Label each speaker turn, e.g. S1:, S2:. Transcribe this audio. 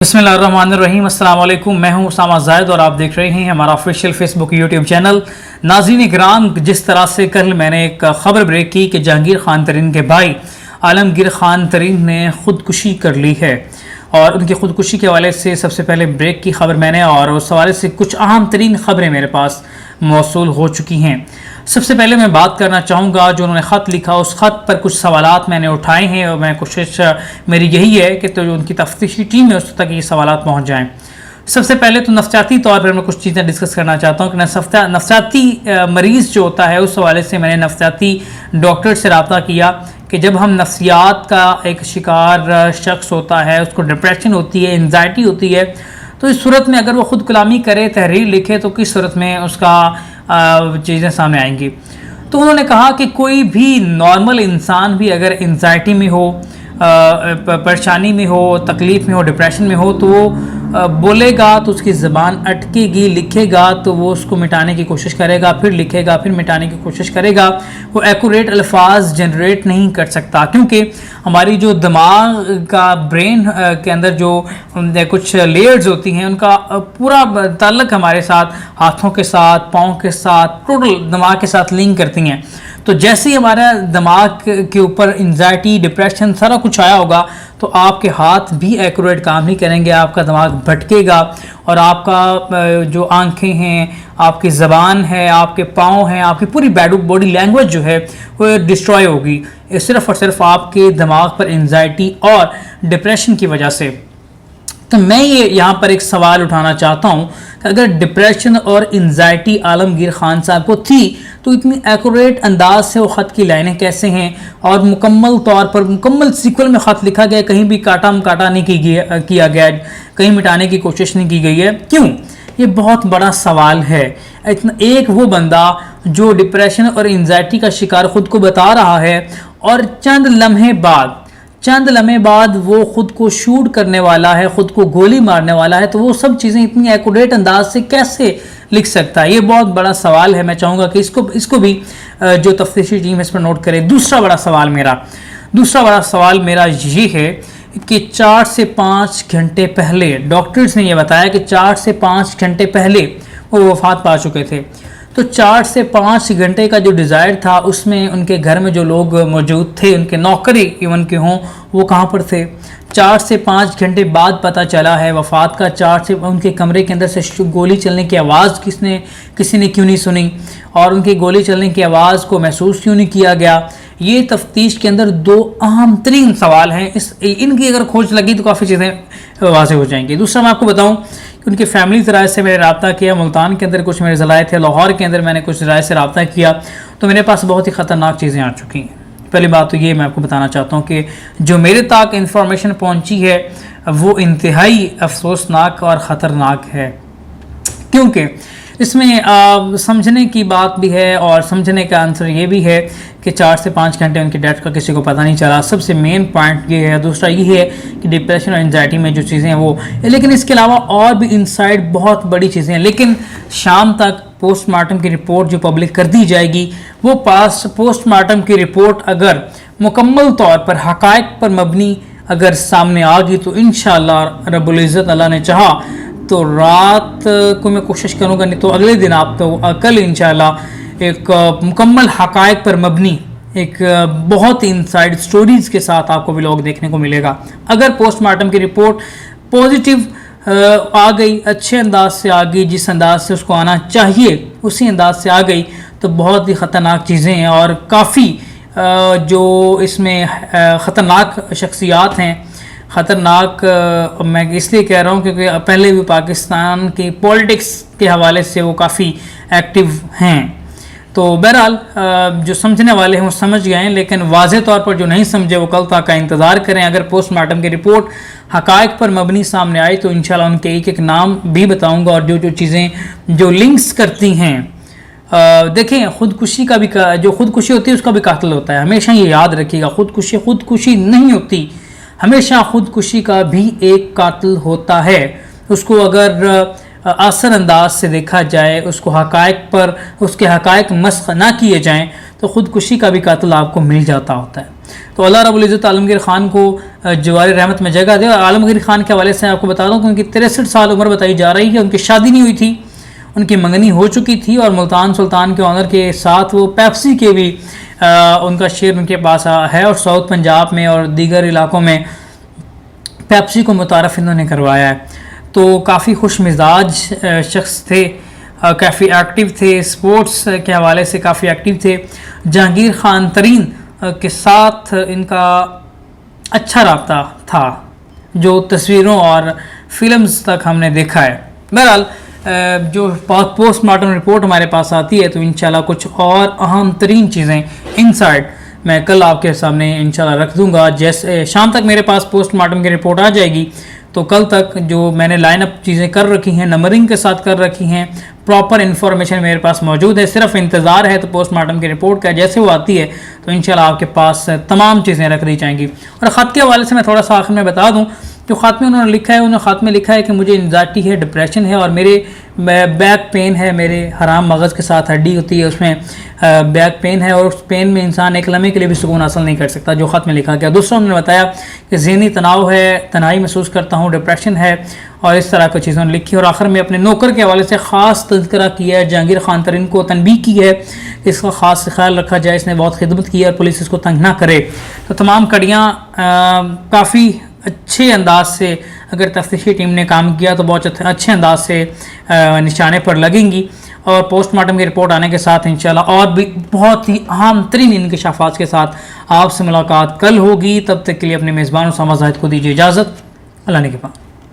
S1: बिस्मिल्लाहिर्रहमानिर्रहीम। अस्सलाम वालेकुम। मैं हूं उसामा जायद और आप देख रहे हैं हमारा ऑफिशियल फेसबुक यूट्यूब चैनल। नाज़रीन इकराम, जिस तरह से कल मैंने एक ख़बर ब्रेक की कि जहांगीर खान तरीन के भाई आलमगीर खान तरीन ने ख़ुदकुशी कर ली है और उनकी ख़ुदकुशी के हवाले से सबसे पहले ब्रेक की ख़बर मैंने और उस हवाले से कुछ अहम तरीन ख़बरें मेरे पास मौसूल हो चुकी हैं। सबसे पहले मैं बात करना चाहूँगा जो उन्होंने ख़त लिखा, उस ख़त पर कुछ सवालात मैंने उठाए हैं और मैं कोशिश मेरी यही है कि तो जो उनकी तफ्तीशी टीम है उस तक ये सवालात पहुँच जाएँ। सबसे पहले तो नफ्सियाती तौर पर मैं कुछ चीज़ें डिस्कस करना चाहता हूँ कि नफ्सियाती मरीज़ जो होता है उस हवाले से मैंने नफ्सियाती डॉक्टर से रब्ता किया कि जब हम नफ्सियात का एक शिकार शख्स होता है, उसको डिप्रेशन होती है, एंजाइटी होती है, तो इस सूरत में अगर वो ख़ुद कलामी करे, तहरीर लिखे, तो किस सूरत में उसका चीज़ें सामने आएंगी। तो उन्होंने कहा कि कोई भी नॉर्मल इंसान भी अगर एंजाइटी में हो, परेशानी में हो, तकलीफ़ में हो, डिप्रेशन में हो, तो वो बोलेगा तो उसकी ज़बान अटकेगी, लिखेगा तो वो उसको मिटाने की कोशिश करेगा, फिर लिखेगा, फिर मिटाने की कोशिश करेगा। वो एक्यूरेट अल्फाज जनरेट नहीं कर सकता क्योंकि हमारी जो दिमाग का ब्रेन के अंदर जो कुछ लेयर्स होती हैं उनका पूरा ताल्लुक़ हमारे साथ, हाथों के साथ, पाँव के साथ, टोटल दिमाग के साथ लिंक करती हैं। तो जैसे ही हमारा दिमाग के ऊपर एंजाइटी, डिप्रेशन सारा कुछ आया होगा तो आपके हाथ भी एक्यूरेट काम नहीं करेंगे, आपका दिमाग भटकेगा और आपका जो आंखें हैं, आपकी ज़बान है, आपके पाँव हैं, आपकी पूरी बॉडी लैंग्वेज जो है वो डिस्ट्रॉय होगी, सिर्फ़ और सिर्फ आपके दिमाग पर एंजाइटी और डिप्रेशन की वजह से। तो मैं ये यहाँ पर एक सवाल उठाना चाहता हूँ कि अगर डिप्रेशन और एंजाइटी आलमगीर खान साहब को थी तो इतनी एक्यूरेट अंदाज से वो ख़त की लाइनें कैसे हैं और मुकम्मल तौर पर मुकम्मल सीक्वल में ख़त लिखा गया, कहीं भी काटा नहीं किया गया, कहीं मिटाने की कोशिश नहीं की गई है। क्यों? ये बहुत बड़ा सवाल है। इतना एक वो बंदा जो डिप्रेशन और एंजाइटी का शिकार ख़ुद को बता रहा है और चंद लम्हे बाद वो ख़ुद को शूट करने वाला है, ख़ुद को गोली मारने वाला है, तो वो सब चीज़ें इतनी एक्यूरेट अंदाज से कैसे लिख सकता है? ये बहुत बड़ा सवाल है। मैं चाहूँगा कि इसको भी जो तफ्तीशी टीम इस पर नोट करे। दूसरा बड़ा सवाल मेरा ये है कि 4 से 5 घंटे पहले डॉक्टर्स ने यह बताया कि 4 से 5 घंटे पहले वो वफ़ात पा चुके थे। तो 4 से 5 घंटे का जो डिज़ायर था उसमें उनके घर में जो लोग मौजूद थे, उनके नौकरी इवन के हों, वो कहाँ पर थे? 4 से 5 घंटे बाद पता चला है वफ़ात का। 4 से उनके कमरे के अंदर से गोली चलने की आवाज़ किसी ने क्यों नहीं सुनी और उनकी गोली चलने की आवाज़ को महसूस क्यों नहीं किया गया? ये तफ्तीश के अंदर 2 अहम तरीन सवाल हैं। इनकी अगर खोज लगी तो काफ़ी चीज़ें वाज़ेह हो जाएंगी। दूसरा मैं आपको बताऊं कि उनकी फैमिली ज़राए से मैंने रब्ता किया। मुल्तान के अंदर कुछ मेरे ज़राए थे, लाहौर के अंदर मैंने कुछ ज़राए से रब्ता किया, तो मेरे पास बहुत ही ख़तरनाक चीज़ें आ चुकी हैं। पहली बात तो ये मैं आपको बताना चाहता हूँ कि जो मेरे तक इंफॉर्मेशन पहुँची है वो इंतहाई अफसोसनाक और ख़तरनाक है, क्योंकि इसमें समझने की बात भी है और समझने का आंसर ये भी है कि 4 से 5 घंटे उनकी डेथ का किसी को पता नहीं चला। सबसे मेन पॉइंट ये है। दूसरा ये है कि डिप्रेशन और एंजाइटी में जो चीज़ें हैं वो, लेकिन इसके अलावा और भी इनसाइड बहुत बड़ी चीज़ें हैं। लेकिन शाम तक पोस्टमार्टम की रिपोर्ट जो पब्लिक कर दी जाएगी, वो पोस्टमार्टम की रिपोर्ट अगर मुकम्मल तौर पर हक़ाइक़ पर मबनी अगर सामने आ गई तो इंशाअल्लाह रब्बुल इज़्ज़त अल्लाह ने चाहा तो रात को मैं कोशिश करूँगा, नहीं तो अगले दिन आप तो कल इंशाअल्लाह एक मुकम्मल हक़ाइक़ पर मबनी एक बहुत ही इनसाइड स्टोरीज़ के साथ आपको व्लॉग देखने को मिलेगा। अगर पोस्टमार्टम की रिपोर्ट पॉजिटिव आ गई, अच्छे अंदाज से आ गई, जिस अंदाज से उसको आना चाहिए उसी अंदाज से आ गई, तो बहुत ही ख़तरनाक चीज़ें हैं और काफ़ी जो इसमें ख़तरनाक शख्सियात हैं। ख़तरनाक मैं इसलिए कह रहा हूँ क्योंकि पहले भी पाकिस्तान की पॉलिटिक्स के हवाले से वो काफ़ी एक्टिव हैं। तो बहरहाल जो समझने वाले हैं वो समझ गए हैं, लेकिन वाज़ेह तौर पर जो नहीं समझे वो कल तक का इंतज़ार करें। अगर पोस्टमार्टम की रिपोर्ट हक़ाइक़ पर मबनी सामने आई तो इंशाल्लाह उनके एक नाम भी बताऊँगा और जो चीज़ें जो लिंक्स करती हैं। देखें, ख़ुदकुशी का भी जो ख़ुदकुशी होती है उसका भी कातिल होता है। हमेशा ये याद रखिएगा, ख़ुदकुशी नहीं होती, हमेशा ख़ुदकुशी का भी एक कातिल होता है। उसको अगर असर अंदाज से देखा जाए, उसको हक़ाइक़ पर उसके हक़ाइक़ मस्ख़ ना किए जाएँ तो ख़ुदकुशी का भी कातिल आपको मिल जाता होता है। تو اللہ رب العزت عالمگیر خان کو جوار رحمت میں جگہ دے. اور عالمگیر خان کے حوالے سے آپ کو بتا دوں کہ ان کی 63 سال عمر بتائی جا رہی ہے. ان کی شادی نہیں ہوئی تھی, ان کی منگنی ہو چکی تھی, اور ملتان سلطان کے آنر کے ساتھ وہ پیپسی کے بھی ان کا شیئر ان کے پاس ہے, اور ساؤتھ پنجاب میں اور دیگر علاقوں میں پیپسی کو متعارف انہوں نے کروایا ہے. تو کافی خوش مزاج شخص تھے, کافی ایکٹیو تھے, سپورٹس کے حوالے سے کافی ایکٹیو تھے. جہانگیر خان ترین کے ساتھ ان کا اچھا رابطہ تھا جو تصویروں اور فلمز تک ہم نے دیکھا ہے. بہرحال جو پوسٹ مارٹم رپورٹ ہمارے پاس آتی ہے تو انشاءاللہ کچھ اور اہم ترین چیزیں انسائڈ میں کل آپ کے سامنے انشاءاللہ رکھ دوں گا. جیسے شام تک میرے پاس پوسٹ مارٹم کی رپورٹ آ جائے گی تو کل تک جو میں نے لائن اپ چیزیں کر رکھی ہیں, نمبرنگ کے ساتھ کر رکھی ہیں, پراپر انفارمیشن میرے پاس موجود ہے. صرف انتظار ہے تو پوسٹ مارٹم کی رپورٹ کا, جیسے وہ آتی ہے تو انشاءاللہ آپ کے پاس تمام چیزیں رکھ دی جائیں گی. اور خط کے حوالے سے میں تھوڑا سا آخر میں بتا دوں, جو خط میں انہوں نے لکھا ہے, انہوں نے خط میں لکھا ہے کہ مجھے انزائٹی ہے, ڈپریشن ہے, اور میرے بیک پین ہے, میرے حرام مغز کے ساتھ ہڈی ہوتی ہے اس میں بیک پین ہے, اور اس پین میں انسان ایک لمحے کے لیے بھی سکون حاصل نہیں کر سکتا, جو خط میں لکھا گیا. دوسرا انہوں نے بتایا کہ ذہنی تناؤ ہے, تنہائی محسوس کرتا ہوں, ڈپریشن ہے, اور اس طرح کی چیزوں نے لکھی. اور آخر میں اپنے نوکر کے حوالے سے خاص تذکرہ کیا ہے, جہانگیر خان ترین کو تنبیہ کی ہے کہ اس کا خاص خیال رکھا جائے, اس نے بہت خدمت کی ہے اور پولیس اس کو تنگ نہ کرے. تو تمام کڑیاں کافی اچھے انداز سے اگر تفتیشی ٹیم نے کام کیا تو بہت اچھے انداز سے نشانے پر لگیں گی. اور پوسٹ مارٹم کی رپورٹ آنے کے ساتھ انشاءاللہ اور بھی بہت ہی اہم ترین انکشافات کے ساتھ آپ سے ملاقات کل ہوگی. تب تک کے لیے اپنے میزبان اسامہ زاہد کو دیجیے اجازت. اللہ نے کے پاس.